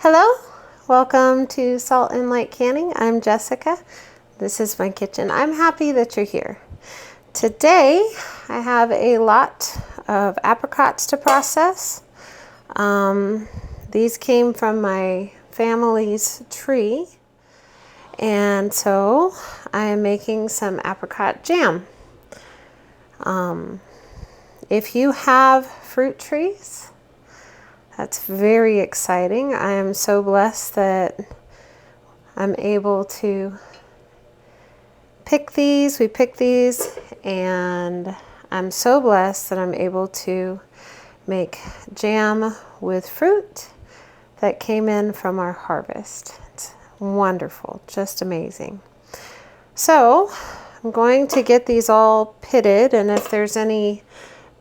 Hello, welcome to Salt and Light Canning. I'm Jessica. This is my kitchen. I'm happy that you're here. Today I have a lot of apricots to process. These came from my family's tree, and so I am making some apricot jam. If you have fruit trees, that's very exciting. I am so blessed that I'm able to pick these. We pick these, and I'm so blessed that I'm able to make jam with fruit that came in from our harvest. It's wonderful, just amazing. So I'm going to get these all pitted, and if there's any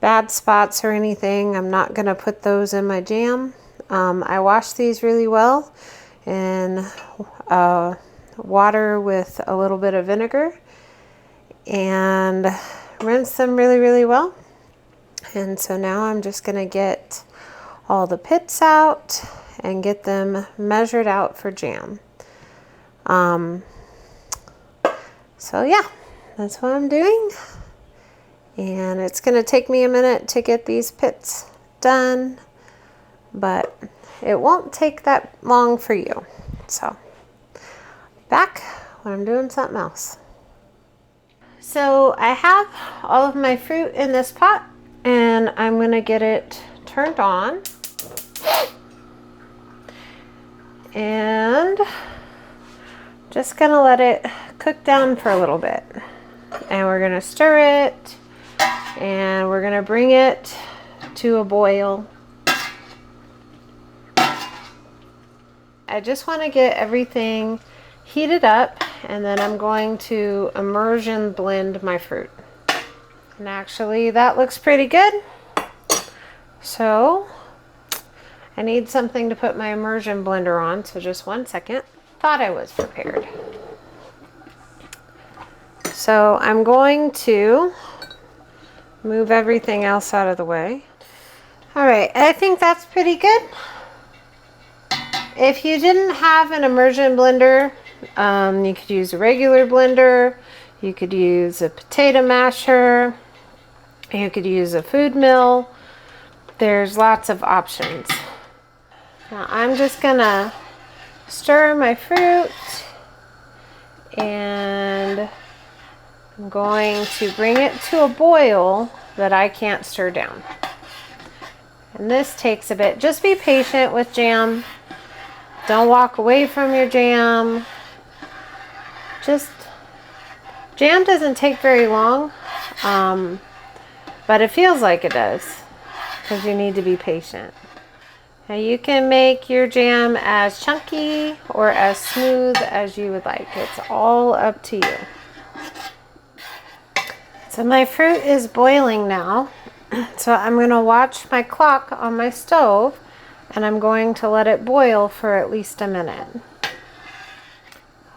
bad spots or anything, I'm not going to put those in my jam. I wash these really well in water with a little bit of vinegar and rinse them really well. And so now I'm just going to get all the pits out and get them measured out for jam. So yeah, that's what I'm doing. And it's going to take me a minute to get these pits done, but it won't take that long for you. So, back when I'm doing something else. So I have all of my fruit in this pot, and I'm going to get it turned on. And just going to let it cook down for a little bit. And we're going to stir it. And we're going to bring it to a boil. I just want to get everything heated up, and then I'm going to immersion blend my fruit. And actually that looks pretty good. So I need something to put my immersion blender on, so just one second. Thought I was prepared. So I'm going to move everything else out of the way. All right, I think that's pretty good. If you didn't have an immersion blender, you could use a regular blender. You could use a potato masher. You could use a food mill. There's lots of options. Now I'm just gonna stir my fruit, and I'm going to bring it to a boil that I can't stir down. And this takes a bit. Just be patient with jam. Don't walk away from your jam. Jam doesn't take very long, but it feels like it does because you need to be patient. Now you can make your jam as chunky or as smooth as you would like. It's all up to you. So my fruit is boiling now, so I'm going to watch my clock on my stove, and I'm going to let it boil for at least a minute.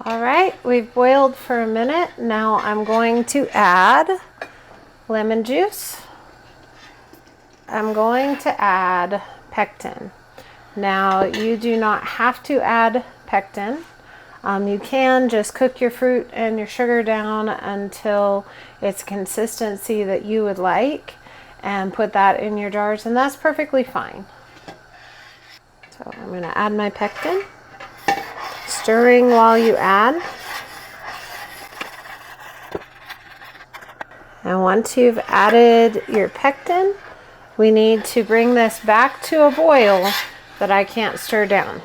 All right, we've boiled for a minute. Now I'm going to add lemon juice. I'm going to add pectin. Now you do not have to add pectin. You can just cook your fruit and your sugar down until it's consistency that you would like and put that in your jars, and that's perfectly fine. So I'm going to add my pectin, stirring while you add. And once you've added your pectin, we need to bring this back to a boil that I can't stir down.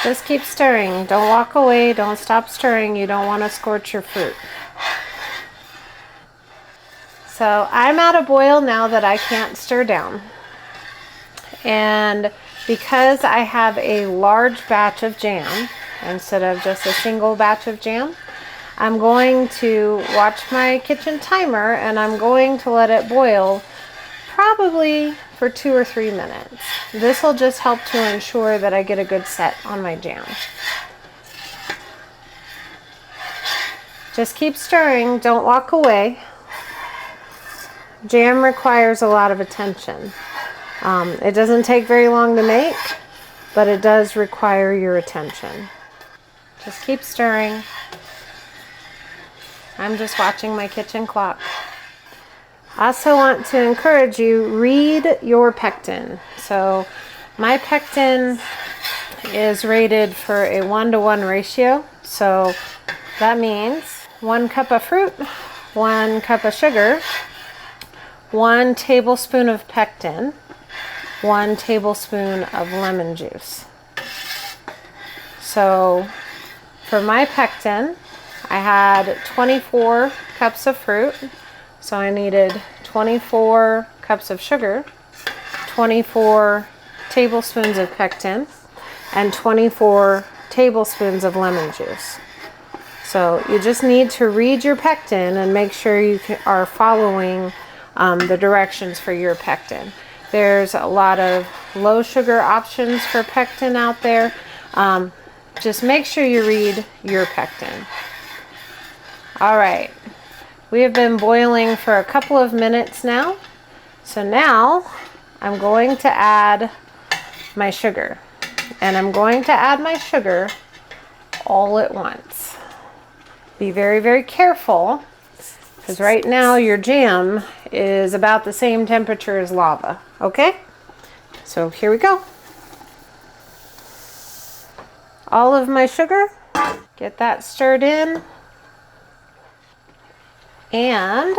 Just keep stirring. Don't walk away. Don't stop stirring. You don't want to scorch your fruit. So I'm at a boil now that I can't stir down. And because I have a large batch of jam instead of just a single batch of jam, I'm going to watch my kitchen timer, and I'm going to let it boil probably for 2 or 3 minutes. This will just help to ensure that I get a good set on my jam. Just keep stirring, don't walk away. Jam requires a lot of attention. It doesn't take very long to make, but it does require your attention. Just keep stirring. I'm just watching my kitchen clock. I also want to encourage you, read your pectin. So my pectin is rated for a 1-to-1 ratio. So that means 1 cup of fruit, 1 cup of sugar, 1 tablespoon of pectin, 1 tablespoon of lemon juice. So for my pectin, I had 24 cups of fruit, so I needed 24 cups of sugar, 24 tablespoons of pectin, and 24 tablespoons of lemon juice. So you just need to read your pectin and make sure you are following the directions for your pectin. There's a lot of low sugar options for pectin out there. Just make sure you read your pectin. All right, we have been boiling for a couple of minutes now. So now I'm going to add my sugar, and I'm going to add my sugar all at once. Be very, very careful, because right now your jam is about the same temperature as lava, okay? So here we go. All of my sugar, get that stirred in. And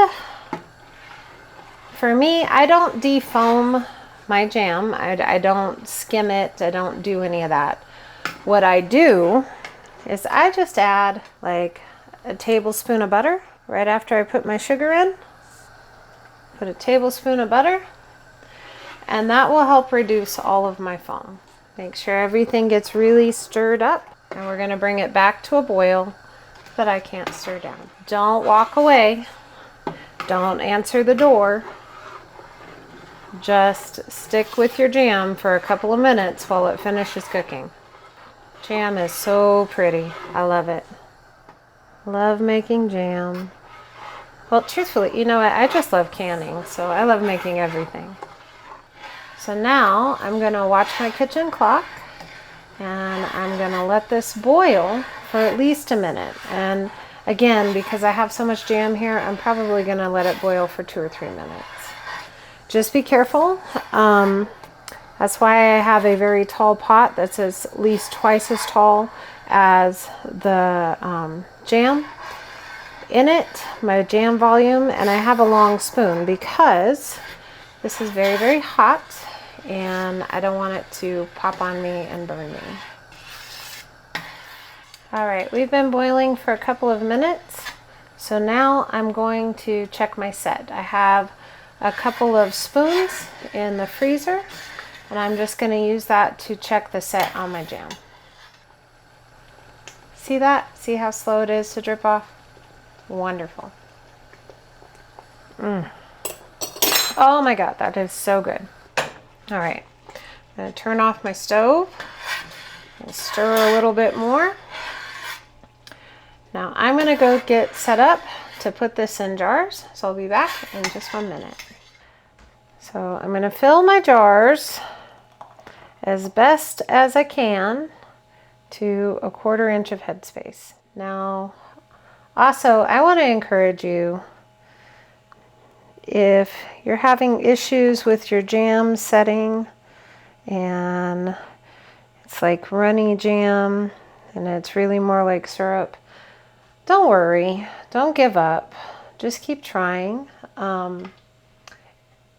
for me, I don't defoam my jam. I don't skim it. I don't do any of that. What I do is I just add like a tablespoon of butter right after I put my sugar in. Put a tablespoon of butter, and that will help reduce all of my foam. Make sure everything gets really stirred up, and we're going to bring it back to a boil that I can't stir down. Don't walk away. Don't answer the door. Just stick with your jam for a couple of minutes while it finishes cooking. Jam is so pretty. I love it. Love making jam. Well, truthfully, you know what? I just love canning, so I love making everything. So now I'm going to watch my kitchen clock, and I'm going to let this boil for at least a minute. And again, because I have so much jam here, I'm probably going to let it boil for 2 or 3 minutes. Just be careful. That's why I have a very tall pot that's at least twice as tall as the jam in it, my jam volume, and I have a long spoon because this is very, very hot and I don't want it to pop on me and burn me. All right, we've been boiling for a couple of minutes, so now I'm going to check my set. I have a couple of spoons in the freezer, and I'm just going to use that to check the set on my jam. See that? See how slow it is to drip off? Wonderful. Oh my God, that is so good. All right, I'm going to turn off my stove and stir a little bit more. Now I'm going to go get set up to put this in jars, so I'll be back in just 1 minute. So I'm going to fill my jars as best as I can to 1/4 inch of headspace. Now, also, I want to encourage you, if you're having issues with your jam setting and it's like runny jam and it's really more like syrup, don't worry, don't give up, just keep trying.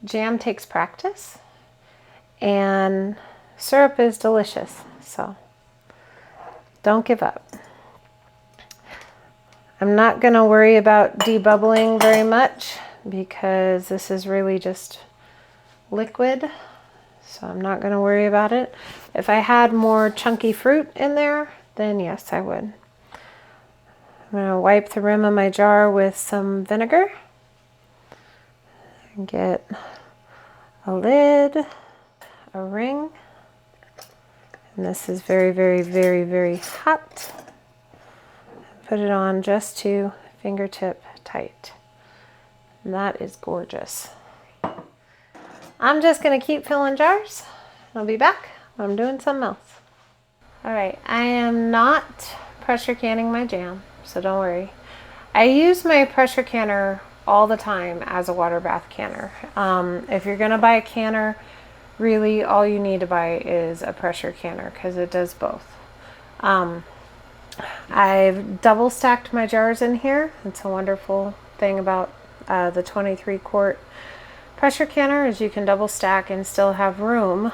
Jam takes practice and syrup is delicious, so don't give up. I'm not going to worry about debubbling very much because this is really just liquid, so I'm not going to worry about it. If I had more chunky fruit in there, then yes, I would. I'm going to wipe the rim of my jar with some vinegar and get a lid, a ring, and this is very, very, very, very hot. Put it on just to fingertip tight. And that is gorgeous. I'm just gonna keep filling jars. I'll be back when I'm doing something else. All right, I am not pressure canning my jam, so don't worry. I use my pressure canner all the time as a water bath canner. If you're gonna buy a canner, really all you need to buy is a pressure canner because it does both. I've double stacked my jars in here. It's a wonderful thing about the 23 quart pressure canner is you can double stack and still have room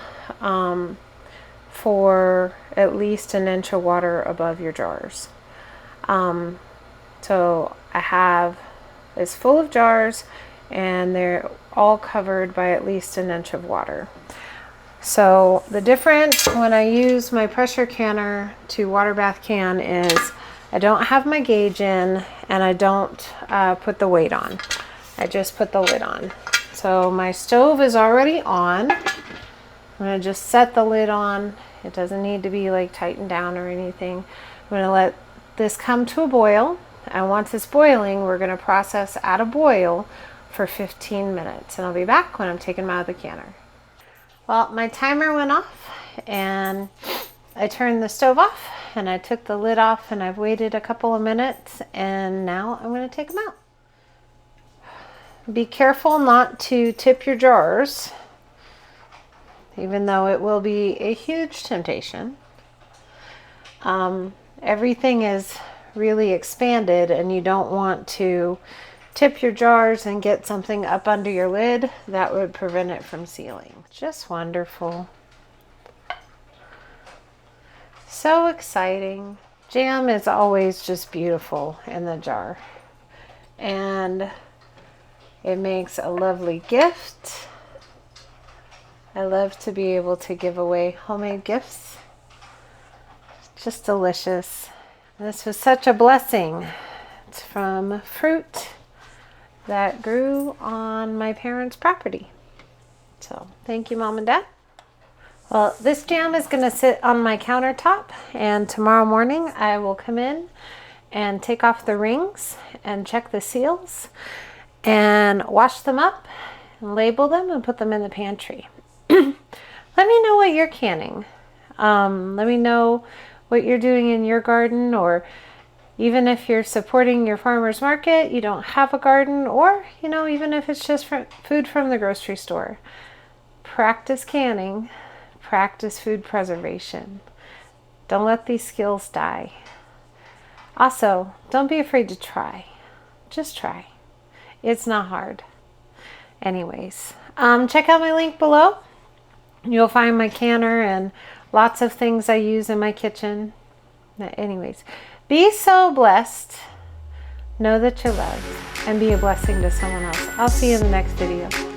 for at least an inch of water above your jars. So I have this full of jars and they're all covered by at least an inch of water. So the difference when I use my pressure canner to water bath can is I don't have my gauge in and I don't put the weight on. I just put the lid on. So my stove is already on. I'm gonna just set the lid on. It doesn't need to be like tightened down or anything. I'm gonna let this come to a boil. And once it's boiling, we're gonna process at a boil for 15 minutes. And I'll be back when I'm taking them out of the canner. Well, my timer went off and I turned the stove off and I took the lid off and I've waited a couple of minutes and now I'm gonna take them out. Be careful not to tip your jars, even though it will be a huge temptation. Everything is really expanded and you don't want to tip your jars and get something up under your lid that would prevent it from sealing. Just wonderful. So exciting. Jam is always just beautiful in the jar. And it makes a lovely gift. I love to be able to give away homemade gifts. Just delicious. This was such a blessing. It's from fruit that grew on my parents' property. So thank you, Mom and Dad. Well, this jam is gonna sit on my countertop and tomorrow morning I will come in and take off the rings and check the seals and wash them up and label them and put them in the pantry. Let me know what you're canning. Let me know what you're doing in your garden, or even if you're supporting your farmer's market, you don't have a garden, or, you know, even if it's just food from the grocery store. Practice canning, practice food preservation. Don't let these skills die. Also, don't be afraid to try. Just try. It's not hard. Anyways, check out my link below. You'll find my canner and lots of things I use in my kitchen. Anyways, be so blessed. Know that you're loved and be a blessing to someone else. I'll see you in the next video.